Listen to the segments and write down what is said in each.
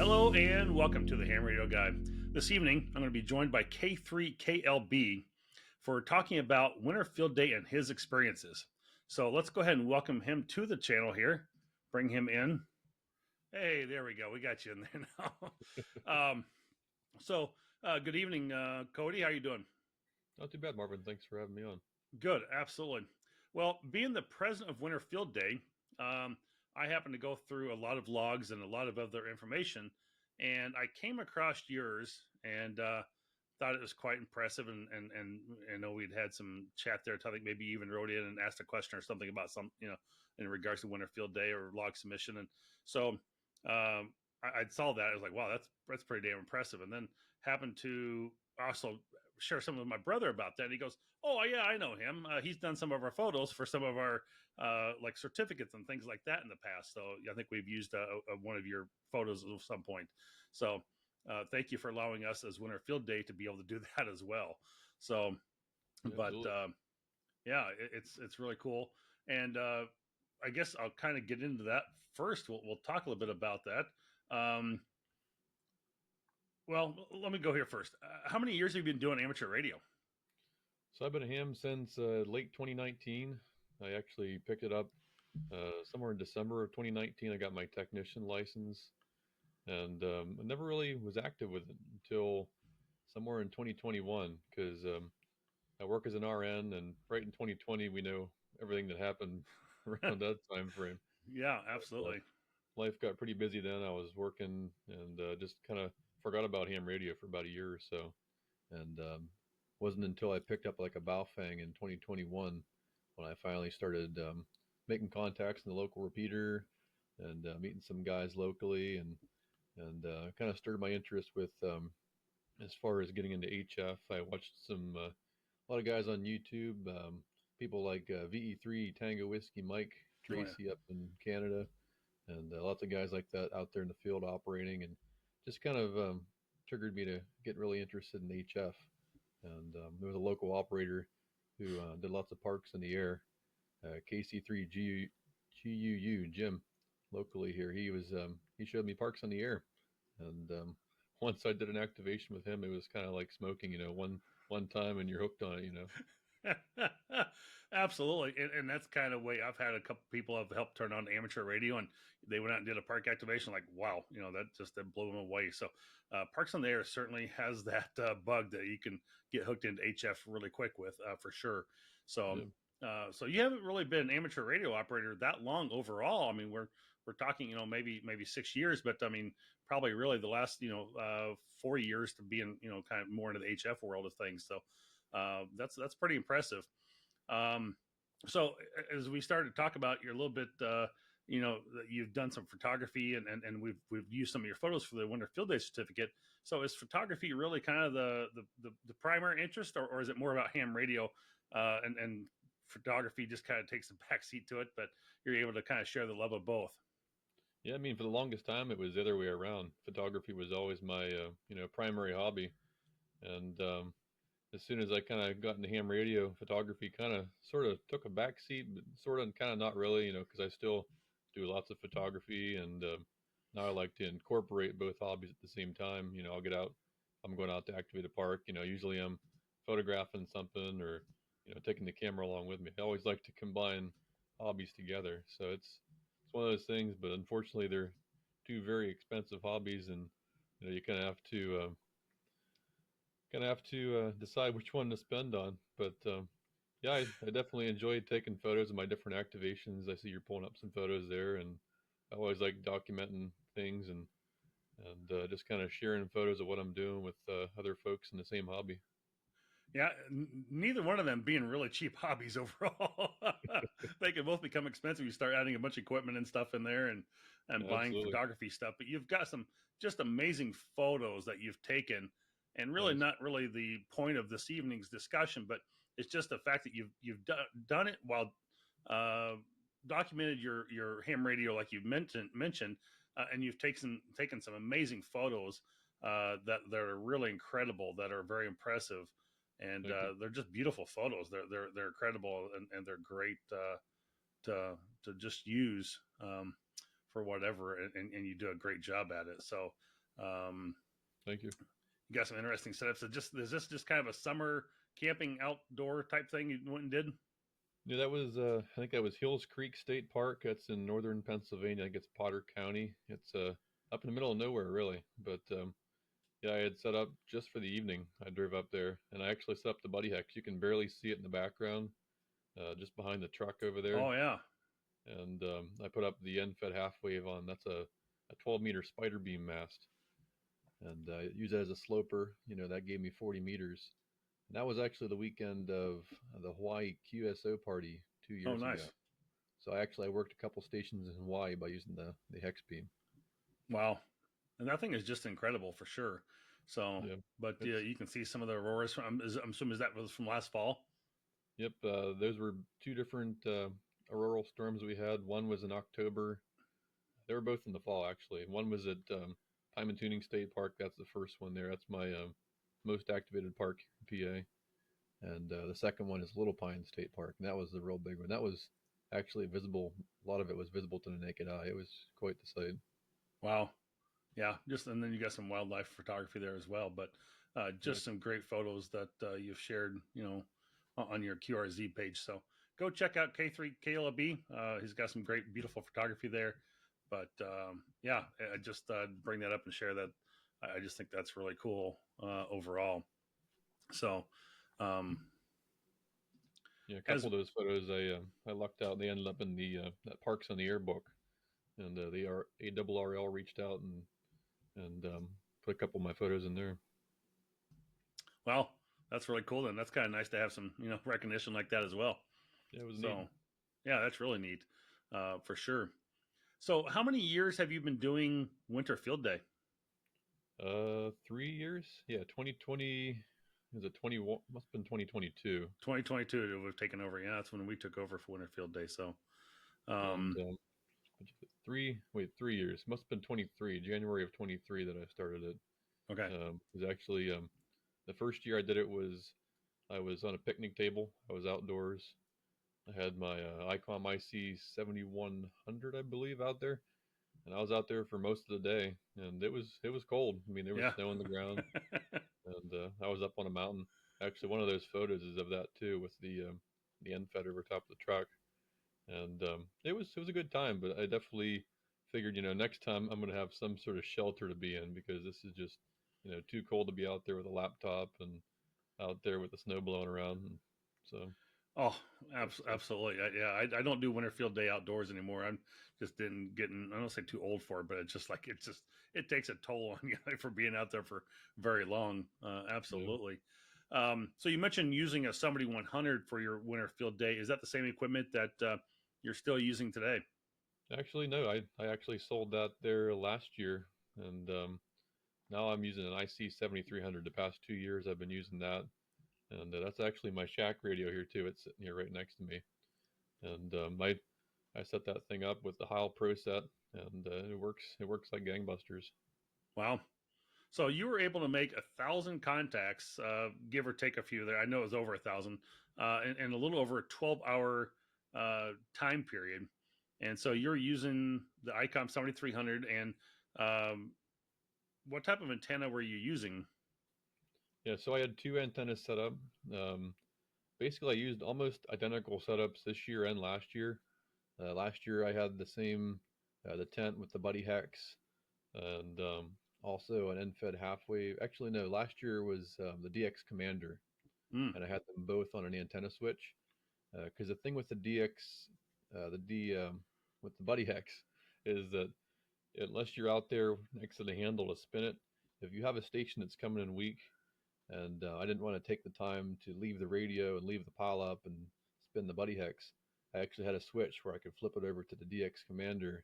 Hello and welcome to the Ham Radio Guy. This evening, I'm going to be joined by K3KLB for talking about Winter Field Day and his experiences. So let's go ahead and welcome him to the channel here. Bring him in. Hey, there we go. We got you in there now. Good evening, Kody. How you doing? Not too bad, Marvin. Thanks for having me on. Good, absolutely. Well, being the president of Winter Field Day, I happened to go through a lot of logs and a lot of other information, and I came across yours and thought it was quite impressive. And I know we'd had some chat there. I think maybe you even wrote in and asked a question or something about some, in regards to Winter Field Day or log submission. And so I saw that. I was like, wow, that's pretty damn impressive. And then happened to also share some with my brother about that. And he goes, oh yeah, I know him. He's done some of our photos for some of our like certificates and things like that in the past. So I think we've used one of your photos at some point. So thank you for allowing us as Winter Field Day to be able to do that as well. So, it's really cool. And I guess I'll kind of get into that first. We'll talk a little bit about that. Well, let me go here first. How many years have you been doing amateur radio? So I've been a ham since late 2019. I actually picked it up somewhere in December of 2019. I got my technician license, and I never really was active with it until somewhere in 2021 because I work as an RN, and right in 2020 we know everything that happened around that time frame. Yeah, absolutely. Life got pretty busy then. I was working and just kind of forgot about ham radio for about a year or so, and wasn't until I picked up like a Baofeng in 2021 when I finally started making contacts in the local repeater and meeting some guys locally, and kind of stirred my interest with as far as getting into HF. I watched a lot of guys on YouTube, people like VE3 Tango Whiskey Mike Tracy up in Canada, and lots of guys like that out there in the field operating, and just kind of triggered me to get really interested in HF. And there was a local operator who did lots of parks in the air, KC3GUU Jim, locally here. He showed me parks in the air, and once I did an activation with him, it was kind of like smoking, one time and you're hooked on it. Absolutely. And that's kind of way I've had a couple people have helped turn on amateur radio, and they went out and did a park activation. Like, wow, that blew them away. So Parks on the Air certainly has that bug that you can get hooked into HF really quick with, for sure. So, so you haven't really been an amateur radio operator that long overall. I mean, we're talking, maybe 6 years, but I mean, probably really the last, 4 years to be in, kind of more into the HF world of things. So that's pretty impressive. So as we started to talk about, you're a little bit, you've done some photography, and we've used some of your photos for the Winter Field Day certificate. So is photography really kind of the primary interest, or is it more about ham radio, and photography just kind of takes a backseat to it, but you're able to kind of share the love of both? Yeah, I mean, for the longest time, it was the other way around. Photography was always my, primary hobby. And as soon as I kind of got into ham radio, photography kind of sort of took a backseat, but sort of kind of not really, because I still do lots of photography. And now I like to incorporate both hobbies at the same time. I'll get out, I'm going out to activate a park. Usually I'm photographing something or, taking the camera along with me. I always like to combine hobbies together. So it's one of those things, but unfortunately they're two very expensive hobbies, and you kind of have to decide which one to spend on. But yeah, I definitely enjoyed taking photos of my different activations. I see you're pulling up some photos there, and I always like documenting things and just kind of sharing photos of what I'm doing with other folks in the same hobby. Yeah, neither one of them being really cheap hobbies overall. They can both become expensive. You start adding a bunch of equipment and stuff in there, and buying photography stuff. But you've got some just amazing photos that you've taken, and really not really the point of this evening's discussion, but it's just the fact that you've done it while documented your ham radio, like you've mentioned, and you've taken some amazing photos that are really incredible, that are very impressive. And they're just beautiful photos. They're incredible, and they're great to just use for whatever. And you do a great job at it. So Thank you. You got some interesting setups. So is this just kind of a summer camping outdoor type thing you went and did? Yeah, that was I think that was Hills Creek State Park. That's in northern Pennsylvania. I think it's Potter County. It's up in the middle of nowhere, really. But yeah, I had set up just for the evening. I drove up there, and I actually set up the BuddiHex. You can barely see it in the background, just behind the truck over there. Oh yeah. And I put up the end-fed half wave on. That's a 12-meter spider beam mast, and I use that as a sloper. That gave me 40 meters. And that was actually the weekend of the Hawaii QSO party 2 years Oh ago. nice. So I worked a couple stations in Hawaii by using the hex beam. Wow. And that thing is just incredible for sure. So, Yeah, but you can see some of the auroras from. I'm assuming that was from last fall. yep. Those were two different auroral storms we had. One was in October. They were both in the fall, actually. One was at Pymatuning State Park. That's the first one there. That's my most activated park in PA. And the second one is Little Pine State Park, and that was the real big one. That was actually visible. A lot of it was visible to the naked eye. It was quite the sight. Wow. Yeah. Just and then you got some wildlife photography there as well. But just some great photos that you've shared, on your QRZ page. So go check out K3KLB. He's got some great, beautiful photography there. But yeah, I just bring that up and share that. I just think that's really cool overall. So, Yeah, a couple of those photos I lucked out. They ended up in the that Parks on the Air book, and the ARRL reached out and put a couple of my photos in there. Well, that's really cool. Then that's kind of nice to have some recognition like that as well. Yeah, it was so neat. Yeah, that's really neat for sure. So how many years have you been doing Winter Field Day? 3 years. Yeah, 2020. Is it 21? Must have been 2022. 2022 we've taken over. Yeah, that's when we took over for Winter Field Day. So And 3 years. Must have been 23, January of 23 that I started it. Okay. It was actually the first year I did it was I was on a picnic table. I was outdoors. I had my ICOM IC 7100, I believe, out there, and I was out there for most of the day, and it was cold. I mean, there was snow on the ground, and I was up on a mountain. Actually, one of those photos is of that too, with the end fed over top of the truck, and it was a good time. But I definitely figured, next time I'm going to have some sort of shelter to be in, because this is just too cold to be out there with a laptop and out there with the snow blowing around. And so. Oh, absolutely. I don't do Winter Field Day outdoors anymore. I'm just getting, I don't say too old for it, but it's just like, it takes a toll on you for being out there for very long. Absolutely. Yeah. So you mentioned using a 7100 for your Winter Field Day. Is that the same equipment that you're still using today? Actually, no. I actually sold that there last year, and now I'm using an IC 7300. The past 2 years, I've been using that, and that's actually my shack radio here too. It's sitting here right next to me, and I set that thing up with the Heil Pro set, and it works. It works like gangbusters. Wow. So you were able to make 1,000 contacts, give or take a few there. I know it was over 1,000, in a little over a 12-hour time period. And so you're using the ICOM 7300. And what type of antenna were you using? Yeah, so I had two antennas set up. Basically, I used almost identical setups this year and last year. Last year, I had the same the tent with the BuddiHex, and also an end-fed half wave. Actually, no, last year was the DX Commander, and I had them both on an antenna switch. Because the thing with the DX, with the BuddiHex, is that unless you're out there next to the handle to spin it, if you have a station that's coming in weak, and I didn't want to take the time to leave the radio and leave the pile up and spin the BuddiHex, I actually had a switch where I could flip it over to the DX Commander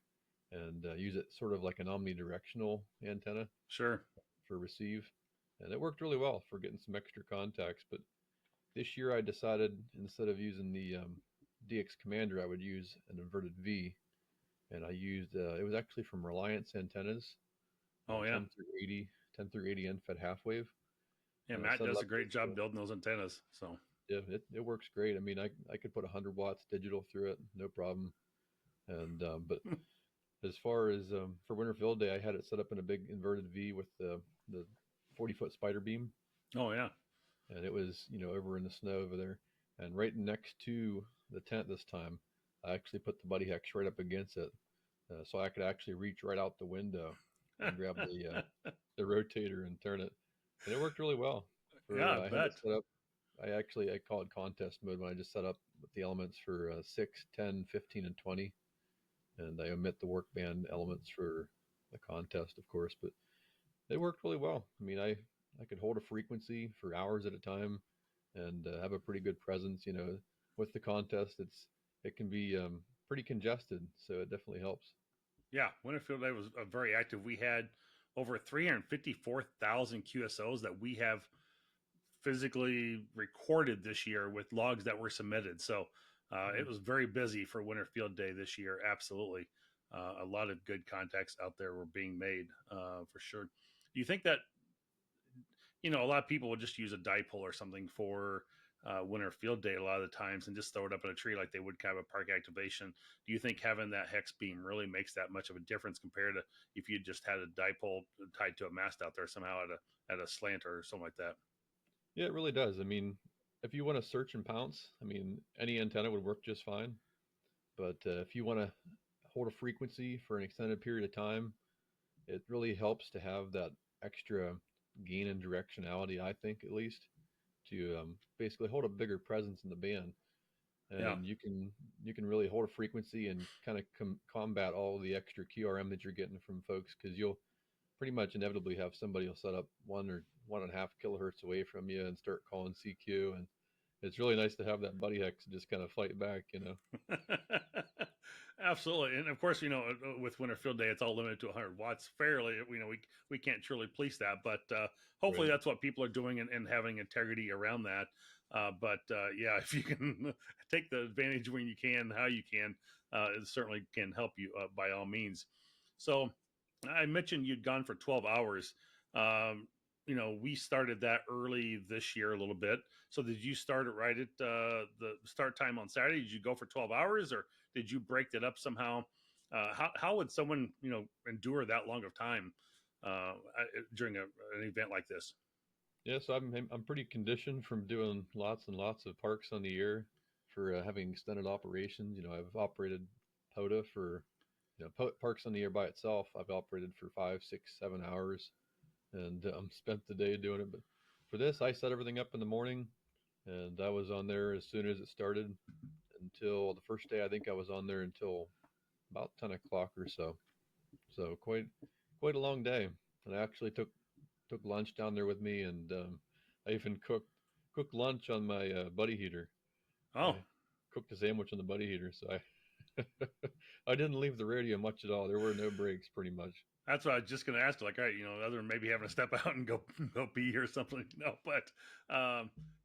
and use it sort of like an omnidirectional antenna. Sure. For receive, and it worked really well for getting some extra contacts. But this year I decided, instead of using the DX Commander, I would use an inverted V, and I used it was actually from Reliance Antennas. Oh yeah, 10 through 80 end-fed half wave. Yeah, Matt does a great job building those antennas. So yeah, it works great. I mean, I could put 100 watts digital through it, no problem. And but as far as for winter field day, I had it set up in a big inverted V with the 40-foot spider beam, Oh yeah. and it was over in the snow over there, and right next to the tent this time, I actually put the BuddiHex right up against it, so I could actually reach right out the window and grab the rotator and turn it, and it worked really well. Yeah, I I had it bet. set up. I call it contest mode when I just set up with the elements for 6, 10, 15, and 20, and I omit the work band elements for the contest, of course. But it worked really well. I mean, I could hold a frequency for hours at a time and have a pretty good presence. With the contest, it can be pretty congested, so it definitely helps. Yeah, Winterfield Day was very active. We had over 354,000 QSOs that we have physically recorded this year with logs that were submitted. So it was very busy for Winterfield Day this year. Absolutely. A lot of good contacts out there were being made for sure. Do you think that, a lot of people would just use a dipole or something for winter field day a lot of the times and just throw it up in a tree like they would kind of a park activation? Do you think having that hex beam really makes that much of a difference compared to if you just had a dipole tied to a mast out there somehow at a slant or something like that? Yeah, it really does. I mean, if you want to search and pounce, I mean, any antenna would work just fine. But if you want to hold a frequency for an extended period of time, it really helps to have that extra gain and directionality, I think, at least, to basically hold a bigger presence in the band. Yeah. And you can really hold a frequency and kind of combat all the extra QRM that you're getting from folks, because you'll pretty much inevitably have somebody will set up 1 or 1.5 kilohertz away from you and start calling CQ, and it's really nice to have that BuddiHex to just kind of fight back. Absolutely, and of course, with winter field day, it's all limited to 100 watts. Fairly, we can't truly police that, but hopefully, Right. that's what people are doing and having integrity around that. But yeah, if you can take the advantage when you can, how you can, it certainly can help you by all means. So, I mentioned you'd gone for 12 hours. Um, we started that early this year a little bit. So did you start it right at the start time on Saturday? Did you go for 12 hours or did you break that up somehow? How would someone, endure that long of time during an event like this? Yeah, so I'm pretty conditioned from doing lots and lots of parks on the year for having extended operations. I've operated POTA for parks on the year by itself. I've operated for 5, 6, 7 hours, and spent the day doing it. But for this, I set everything up in the morning, and I was on there as soon as it started until the first day. I think I was on there until about 10 o'clock or so. So quite a long day. And I actually took lunch down there with me, and I even cooked lunch on my buddy heater. I Oh, cooked a sandwich on the buddy heater, so I I didn't leave the radio much at all. There were no breaks, pretty much. that's what I was just going to ask. Like, all right, other than maybe having to step out and go pee or something. No, but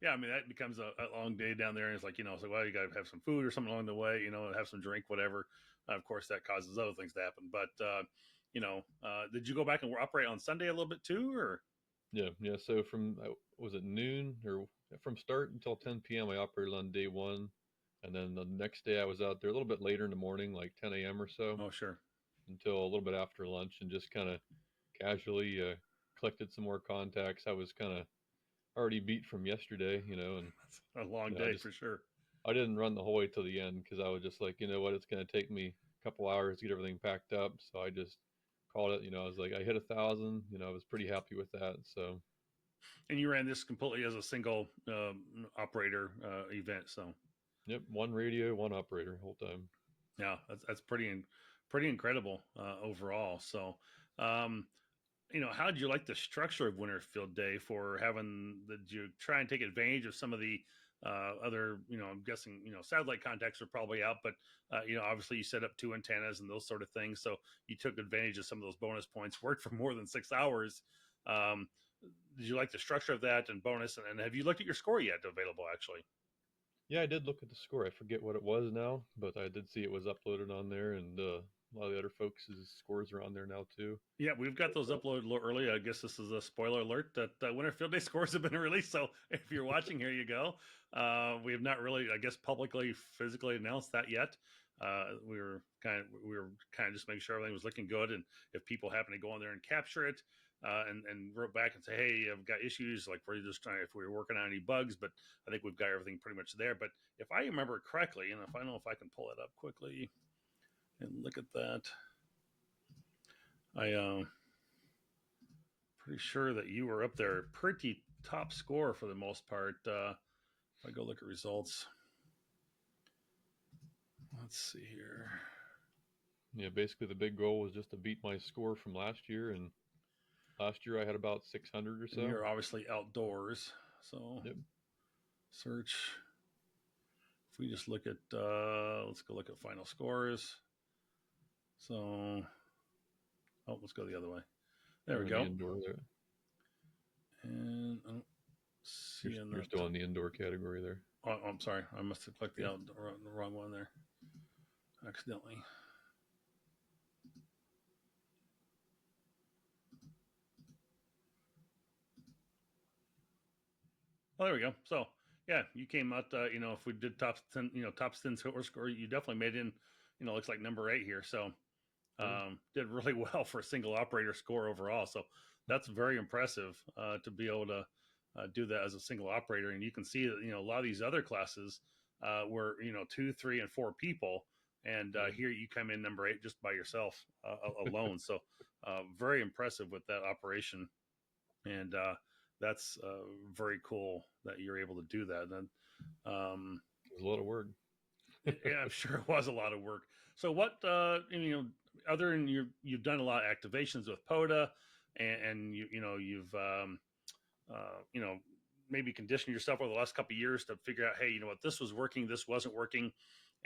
yeah, I mean that becomes a long day down there, and it's like it's like well, you got to have some food or something along the way, have some drink, whatever. Of course, that causes other things to happen. But did you go back and operate on Sunday a little bit too, or? Yeah, yeah. So from was it noon or from start until 10 p.m. I operated on day one, and then the next day I was out there a little bit later in the morning, like 10 a.m. or so, Oh, sure. until a little bit after lunch, and just kind of casually collected some more contacts. I was kind of already beat from yesterday, and That's a long I day just for sure. I didn't run the whole way till the end because I was just like, you know what, it's going to take me a couple hours to get everything packed up. So I just called it. I was like, I hit 1,000. I was pretty happy with that. So And you ran this completely as a single operator event. So yep, one radio, one operator, whole time. yeah, that's pretty incredible overall. So um, how did you like the structure of Winterfield Day for having? Did you try and take advantage of some of the other, I'm guessing, satellite contacts are probably out, but obviously you set up 2 antennas and those sort of things. So you took advantage of some of those bonus points. Worked for more than 6 hours. Um, did you like the structure of that and bonus? And have you looked at your score yet? Available actually. Yeah, I did look at the score. I forget what it was now, but I did see it was uploaded on there, and a lot of the other folks' scores are on there now too. Yeah, we've got those uploaded a little early. I guess this is a spoiler alert that Winter Field Day scores have been released. So if you're watching, here you go. We have not really, I guess, publicly, physically announced that yet. we were kind of just making sure everything was looking good, and if people happen to go on there and capture it, and wrote back and say, hey, I've got issues, like we're just trying, if we were working on any bugs, but I think we've got everything pretty much there. But if I remember correctly, and if I know if I can pull it up quickly and look at that, I pretty sure that you were up there, pretty top score for the most part. If I go look at results, let's see here. Yeah, basically the big goal was just to beat my score from last year, and last year I had about 600 or so. And you're obviously outdoors, so yep. Search. If we just look at, let's go look at final scores. So, oh, let's go the other way. There we go. The indoor there. And I don't see you're still in the indoor category there. Oh, I'm sorry. I must have clicked the wrong one there accidentally. Oh, there we go. So, yeah, you came out, if we did top 10, top 10 score, you definitely made in, looks like number 8 here. So, did really well for a single operator score overall. So that's very impressive to be able to do that as a single operator. And you can see that, a lot of these other classes were, 2, 3, and 4 people. And here you come in number 8 just by yourself alone. So very impressive with that operation. And that's very cool that you're able to do that. And it was a lot of work. Yeah, I'm sure it was a lot of work. So what, other than you've done a lot of activations with POTA, and you've maybe conditioned yourself over the last couple of years to figure out, hey, you know what, this was working, this wasn't working,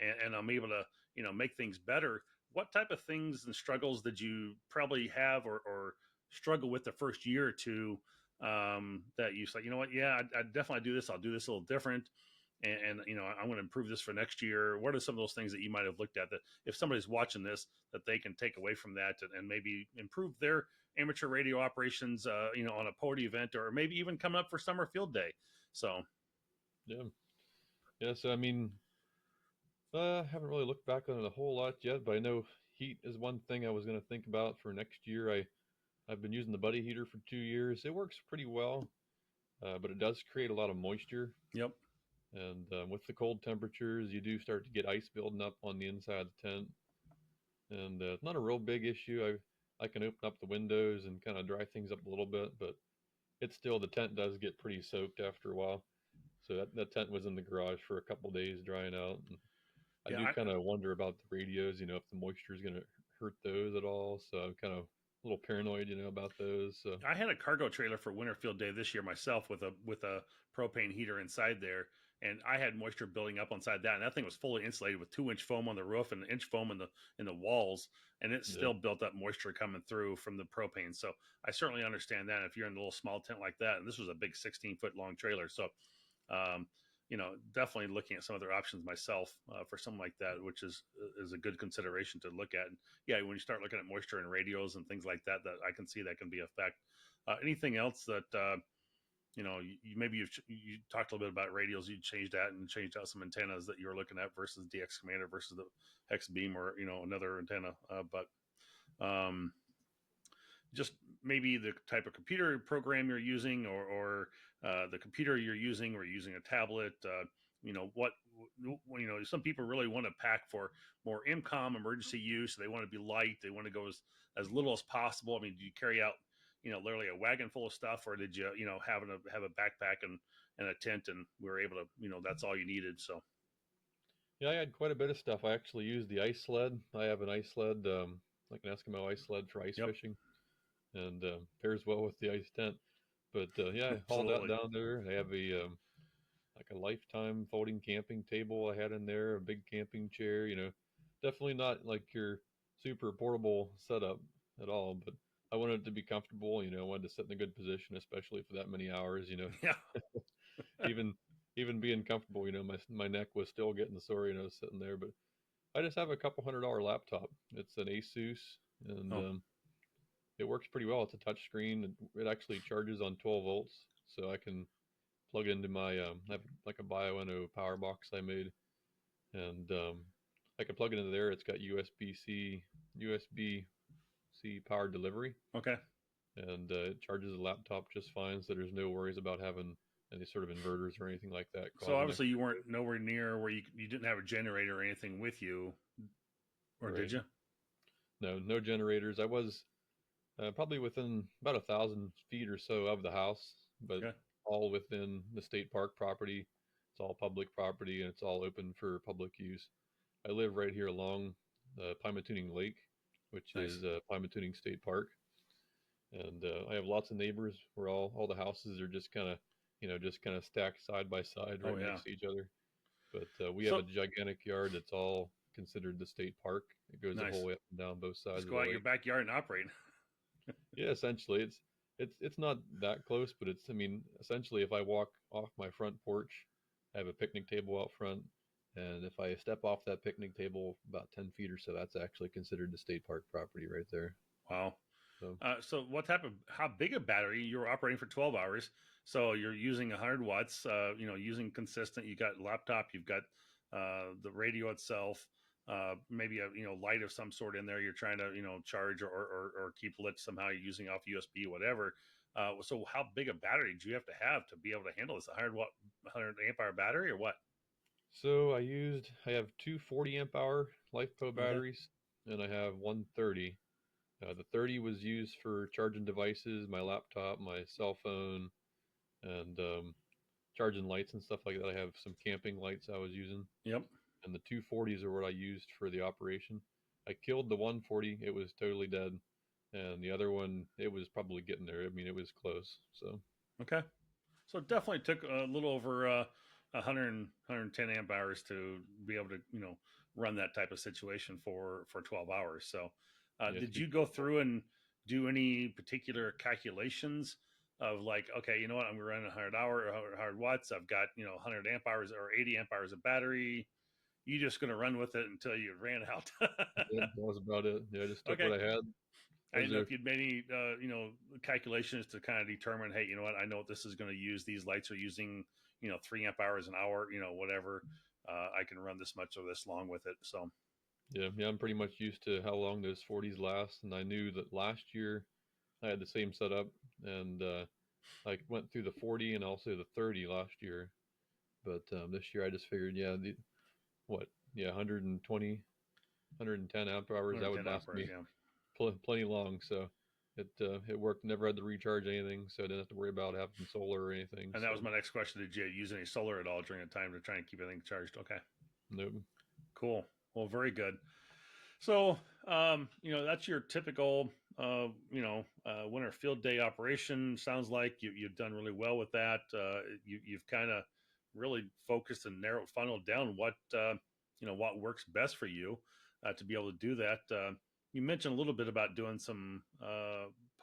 and I'm able to make things better. What type of things and struggles did you probably have or struggle with the first year or two that you said, you know what, yeah, I definitely do this. I'll do this a little different. And I'm going to improve this for next year. What are some of those things that you might have looked at that if somebody's watching this, that they can take away from that and maybe improve their amateur radio operations, on a POTA event, or maybe even coming up for summer field day? So, yeah. So I mean, I haven't really looked back on it a whole lot yet, but I know heat is one thing I was going to think about for next year. I've been using the Buddy heater for 2 years. It works pretty well, but it does create a lot of moisture. Yep. And with the cold temperatures, you do start to get ice building up on the inside of the tent. And it's not a real big issue. I can open up the windows and kind of dry things up a little bit, but it's still, the tent does get pretty soaked after a while. So that tent was in the garage for a couple days drying out. And I do kind of wonder about the radios, if the moisture is going to hurt those at all. So I'm kind of a little paranoid, about those. So I had a cargo trailer for winter field day this year myself with a propane heater inside there. And I had moisture building up inside that, and that thing was fully insulated with 2-inch foam on the roof and 1-inch foam in the walls, and it still built up moisture coming through from the propane. So I certainly understand that if you're in a little small tent like that, and this was a big 16-foot long trailer. So, definitely looking at some other options myself for something like that, which is a good consideration to look at. And yeah, when you start looking at moisture in radios and things like that, that I can see that can be a fact. Anything else that maybe you talked a little bit about radios, you changed that and changed out some antennas that you were looking at versus DX Commander versus the Hex Beam or another antenna, but just maybe the type of computer program you're using or the computer you're using, or using a tablet. Some people really want to pack for more IMCOM emergency use. They want to be light. They want to go as little as possible. I mean, do you carry out literally a wagon full of stuff, or did you have a backpack and a tent, and we were able to that's all you needed? So yeah, I had quite a bit of stuff. I actually used the ice sled. I have an ice sled, like an Eskimo ice sled for ice fishing, and pairs well with the ice tent. But yeah, I hauled that down there. I have like a lifetime folding camping table I had in there, a big camping chair. Definitely not like your super portable setup at all, but I wanted it to be comfortable. I wanted to sit in a good position, especially for that many hours. Yeah. even being comfortable, my neck was still getting sore, sitting there. But I just have a couple $100 laptop. It's an Asus, and it works pretty well. It's a touch screen. It actually charges on 12 volts, so I can plug into my I have like a Bioenno power box I made, and I can plug it into there. It's got USB-C power delivery, Okay. and it charges the laptop just fine. So there's no worries about having any sort of inverters or anything like that So causing obviously extra you weren't charge. nowhere near where you didn't have a generator or anything with you, or did Right. you? No generators. I was probably within about 1,000 feet or so of the house, but Okay. all within the state park property. It's all public property and it's all open for public use. I live right here along the Pymatuning Lake, which Nice. is Pymatuning State Park, and I have lots of neighbors where all the houses are just kind of just kind of stacked side by side Oh right yeah. next to each other. But we have So a gigantic yard that's all considered the state park. It goes the whole nice. way up and down both sides Just of go the out your lake. backyard and operate. Yeah, essentially, it's not that close, but it's, I mean, essentially, if I walk off my front porch, I have a picnic table out front, and if I step off that picnic table about 10 feet or so, that's actually considered the state park property right there. Wow. So So what type of how big a battery you were operating for 12 hours? So you're using 100 watts. Using consistent. You got laptop. You've got the radio itself. Maybe a light of some sort in there. You're trying to charge or keep lit somehow. You're using off USB, whatever. So how big a battery do you have to be able to handle this? 100 amp hour battery or what? so I have two 40 amp hour LifePo Okay. batteries, and I have one 30. The 30 was used for charging devices, my laptop, my cell phone, and charging lights and stuff like that. I have some camping lights I was using, Yep. and the 240s are what I used for the operation. I killed the 140; it was totally dead, and the other one, it was probably getting there. I mean, it was close. So Okay. So it definitely took a little over 110 amp hours to be able to, run that type of situation for 12 hours. So, yeah, to did be you go portable. through and do any particular calculations of like, okay, you know what, I'm going to run 100 watts. I've got, 100 amp hours or 80 amp hours of battery. You just going to run with it until you ran out. Yep, that was about it. Yeah, I just took Okay. what I had. I Those didn't know are if you'd made any, calculations to kind of determine, hey, you know what, I know what this is going to use. These lights are using, 3 amp hours an hour, whatever. I can run this much or this long with it. So, yeah. I'm pretty much used to how long those 40s last, and I knew that last year I had the same setup, and I went through the 40 and also the 30 last year. But this year I just figured, yeah, what, yeah, 120, 110 amp hours that would 110 amp last hours, me yeah. plenty long. So it worked. Never had to recharge anything, so I didn't have to worry about having solar or anything. And that was So my next question. Did you use any solar at all during the time to try and keep everything charged? Okay, nope. cool. Well, very good. So, that's your typical, winter field day operation. Sounds like you've done really well with that. You've kind of really focused and narrowed, funneled down what works best for you to be able to do that. You mentioned a little bit about doing some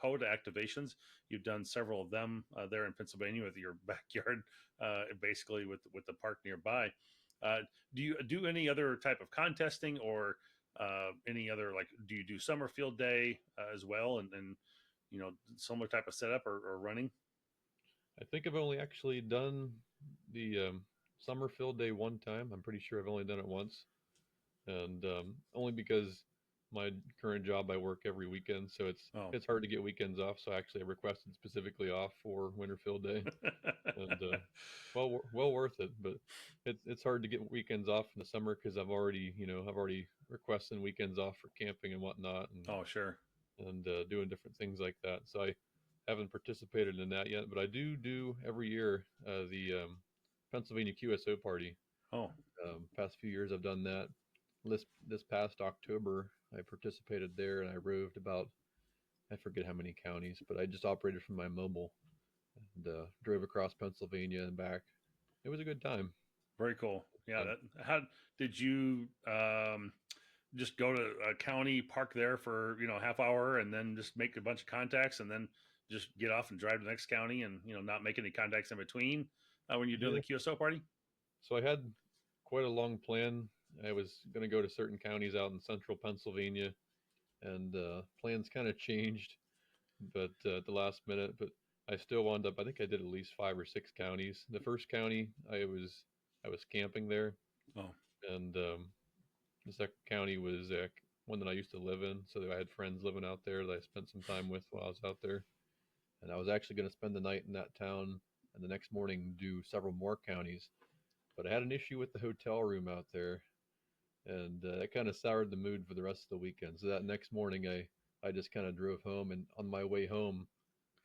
POTA activations. You've done several of them there in Pennsylvania with your backyard, basically with the park nearby. Uh, do you do any other type of contesting or any other, like, do you do summer field day as well, and similar type of setup or running? I think I've only actually done the summer field day one time. I'm pretty sure I've only done it once, and only because my current job I work every weekend, so Oh. it's hard to get weekends off. So actually, I requested specifically off for winter field day, and well worth it. But it's hard to get weekends off in the summer because I've already requested weekends off for camping and whatnot, Oh, sure. and doing different things like that. So I haven't participated in that yet, but I do every year the Pennsylvania QSO party. Oh, Past few years I've done that. This past October I participated there, and I roved about, I forget how many counties, but I just operated from my mobile and drove across Pennsylvania and back. It was a good time. very cool. Yeah. Fun. How did you just go to a county park there for half hour and then just make a bunch of contacts and then just get off and drive to the next county and not make any contacts in between when you're doing Yeah. the QSO party? So I had quite a long plan. I was going to go to certain counties out in central Pennsylvania, and plans kind of changed, but at the last minute. But I still wound up. I think I did at least 5 or 6 counties. The first county, I was camping there, Oh, and The second county was one that I used to live in, so I had friends living out there that I spent some time with while I was out there. And I was actually going to spend the night in that town and the next morning do several more counties. But I had an issue with the hotel room out there, and that kind of soured the mood for the rest of the weekend. So that next morning, I just kind of drove home, and on my way home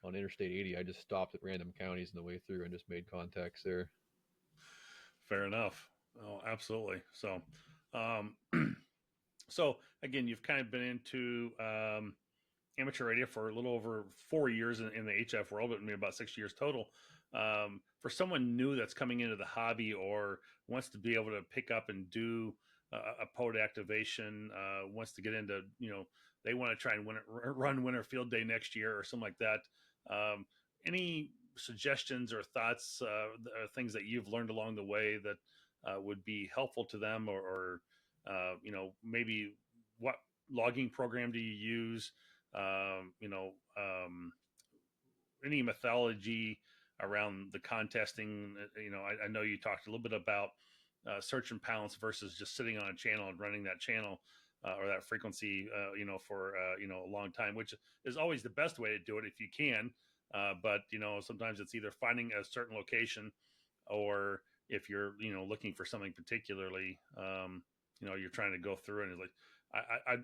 on Interstate 80, I just stopped at random counties on the way through and just made contacts there. Fair enough. Oh, absolutely. So, um, so again, you've kind of been into amateur radio for a little over 4 years in the HF world, but maybe about 6 years total. For someone new that's coming into the hobby or wants to be able to pick up and do a POTA activation, wants to get into, they want to try and run Winter Field Day next year or something like that. Um, any suggestions or thoughts, things that you've learned along the way that would be helpful to them, or maybe what logging program do you use? um, you know, um, any methodology around the contesting. I know you talked a little bit about search and pounce versus just sitting on a channel and running that channel or that frequency, for a long time, which is always the best way to do it if you can. But sometimes it's either finding a certain location, or if you're looking for something particularly, you're trying to go through and it's like I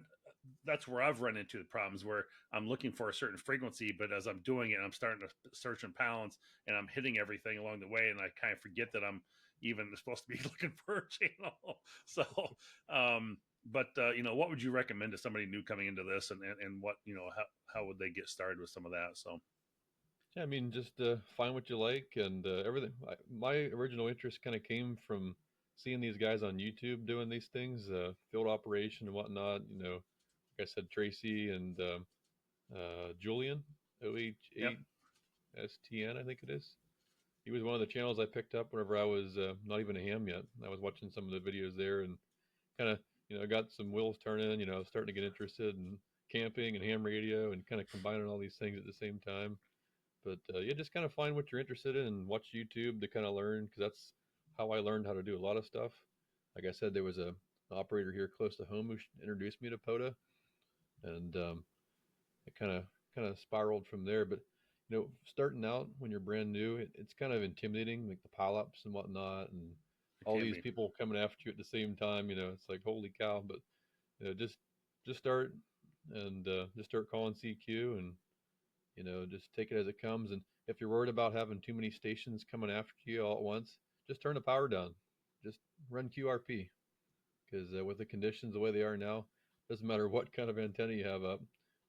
that's where I've run into the problems where I'm looking for a certain frequency, but as I'm doing it, I'm starting to search in pounds and I'm hitting everything along the way. And I kind of forget that I'm even supposed to be looking for a channel. So, what would you recommend to somebody new coming into this, and what, how would they get started with some of that? So, Yeah, I mean, just find what you like and everything. My original interest kind of came from seeing these guys on YouTube doing these things, field operation and whatnot. Like I said, Tracy and Julian, yep. OH8STN, I think it is. He was one of the channels I picked up whenever I was not even a ham yet. I was watching some of the videos there and kind of, got some wheels turning, starting to get interested in camping and ham radio and kind of combining all these things at the same time. But yeah, just kind of find what you're interested in and watch YouTube to kind of learn, because that's how I learned how to do a lot of stuff. Like I said, there was an operator here close to home who introduced me to POTA, and it kind of spiraled from there. But starting out when you're brand new, it's kind of intimidating, like the pileups and whatnot, and It all can these be. people coming after you at the same time. It's like holy cow. But just start and just start calling CQ and just take it as it comes. And if you're worried about having too many stations coming after you all at once, just turn the power down. Just run QRP, because with the conditions the way they are now, doesn't matter what kind of antenna you have up,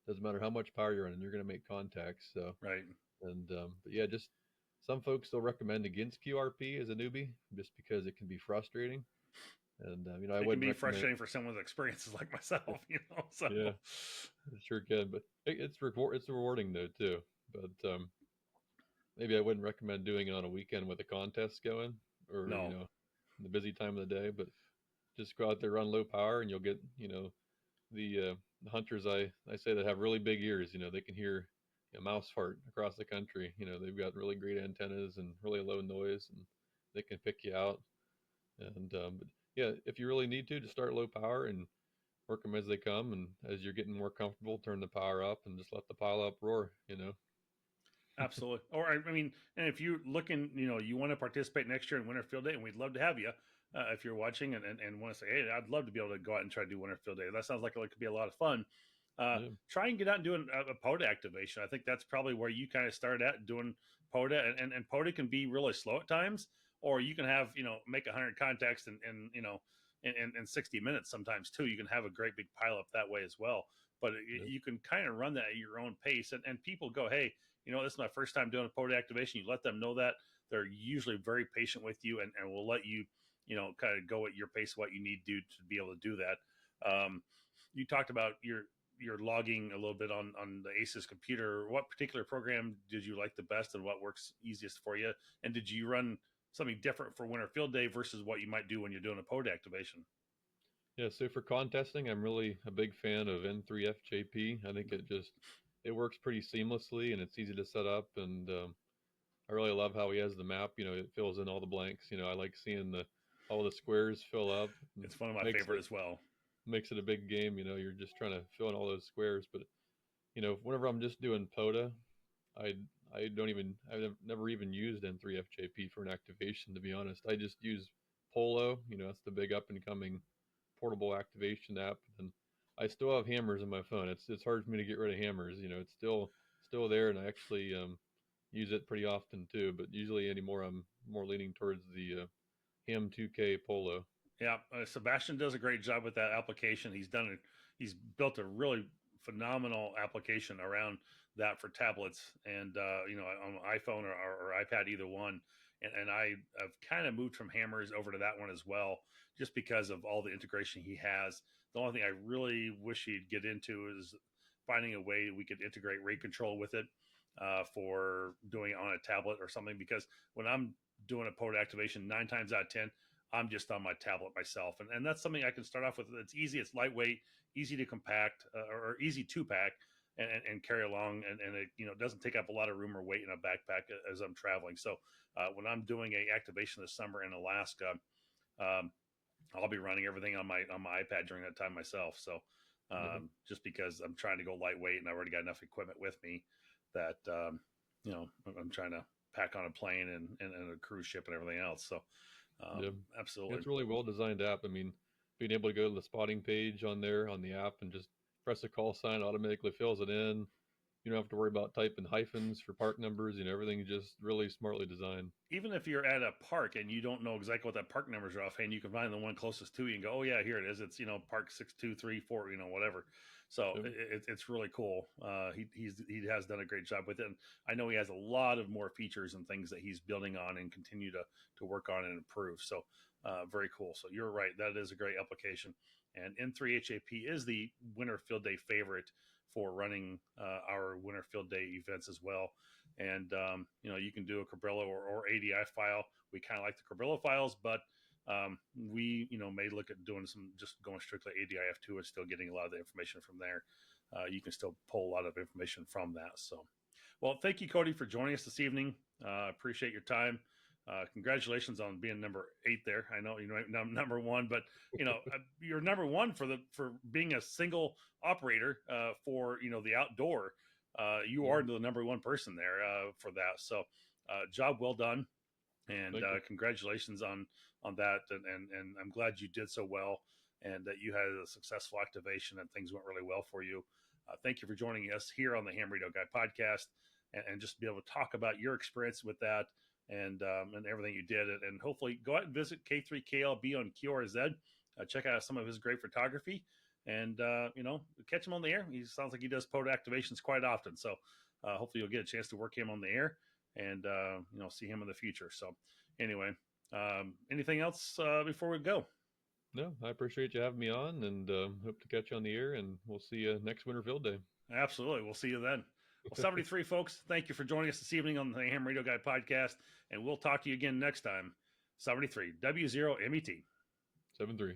doesn't matter how much power you're running, you're going to make contacts. So, Right. and but yeah, just some folks still recommend against QRP as a newbie just because it can be frustrating. And I It can wouldn't be recommend. frustrating for someone with experiences like myself, So, Yeah, it sure can, but it's rewarding though too. But maybe I wouldn't recommend doing it on a weekend with a contest going, or no, in the busy time of the day. But just go out there, run low power, and you'll get the hunters I say that have really big ears. They can hear a mouse fart across the country. They've got really great antennas and really low noise, and they can pick you out. And but yeah, if you really need to, just start low power and work them as they come. And as you're getting more comfortable, turn the power up and just let the pile up roar. absolutely. Or I mean, and if you're looking, you want to participate next year in Winter Field Day, and we'd love to have you. If you're watching and want to say, hey, I'd love to be able to go out and try to do Winter Field Day. That sounds like it could be a lot of fun. Yeah. Try and get out and do a POTA activation. I think that's probably where you kind of started at doing POTA, and POTA can be really slow at times, or you can have, make 100 contacts in 60 minutes sometimes too. You can have a great big pile up that way as well. But Yeah. you can kind of run that at your own pace, and people go, hey, this is my first time doing a POTA activation. You let them know that. They're usually very patient with you, and will let you, kind of go at your pace, what you need to do to be able to do that. You talked about your logging a little bit on the ACES computer. What particular program did you like the best, and what works easiest for you? And did you run something different for Winter Field Day versus what you might do when you're doing a POTA activation? Yeah, so for contesting, I'm really a big fan of N3FJP. I think it works pretty seamlessly and it's easy to set up. And I really love how he has the map. It fills in all the blanks. I like seeing all the squares fill up. And It's one of my makes favorite it as well. makes it a big game. You're just trying to fill in all those squares. But whenever I'm just doing POTA, I I've never even used N3FJP for an activation, to be honest. I just use Polo. That's the big up and coming portable activation app, and I still have hammers in my phone. It's hard for me to get rid of hammers. It's still there, and I actually use it pretty often too. But usually anymore, I'm more leaning towards the Ham 2K Polo. Yeah, Sebastian does a great job with that application. He's built a really phenomenal application around that for tablets and on iPhone or iPad, either one. And I've kind of moved from hammers over to that one as well, just because of all the integration he has. The only thing I really wish he'd get into is finding a way we could integrate rate control with it for doing it on a tablet or something. Because when I'm doing a POTA activation, 9 times out of 10, I'm just on my tablet myself. And that's something I can start off with. It's easy, it's lightweight, easy to compact or easy to pack and carry along. And it, doesn't take up a lot of room or weight in a backpack as I'm traveling. So when I'm doing a activation this summer in Alaska, I'll be running everything on my iPad during that time myself. So just because I'm trying to go lightweight and I already got enough equipment with me that, I'm trying to pack on a plane and a cruise ship and everything else. So Yeah. absolutely. It's a really well designed app. I mean, being able to go to the spotting page on there on the app and just press a call sign, automatically fills it in. You don't have to worry about typing hyphens for park numbers. Everything's just really smartly designed. Even if you're at a park and you don't know exactly what that park numbers are offhand, you can find the one closest to you and go, oh yeah, here it is. It's park 6234, whatever. So Yep. it's really cool. He has done a great job with it. And I know he has a lot of more features and things that he's building on and continue to work on and improve. So very cool. So you're right, that is a great application. And N3HAP is the winter field day favorite for running our winter field day events as well. And you can do a Cabrillo or ADI file. We kind of like the Cabrillo files, but we may look at doing some just going strictly ADIF2 and still getting a lot of the information from there. You can still pull a lot of information from that. So, well, thank you, Kody, for joining us this evening. Appreciate your time. Congratulations on being number 8 there. I know you're number 1, but you're number 1 for being a single operator for the outdoor. You are the number 1 person there for that. So job well done, and congratulations on that. And I'm glad you did so well and that you had a successful activation and things went really well for you. Thank you for joining us here on the Ham Radio Guy podcast and just be able to talk about your experience with that and everything you did. And hopefully go out and visit K3KLB on QRZ. Check out some of his great photography and, catch him on the air. He sounds like he does POTA activations quite often. So hopefully you'll get a chance to work him on the air and, see him in the future. So anyway, anything else before we go? No, I appreciate you having me on and hope to catch you on the air, and we'll see you next Winter Field Day. Absolutely. We'll see you then. Well, 73 folks, thank you for joining us this evening on the Ham Radio Guy podcast, and we'll talk to you again next time. 73 W0MET 73.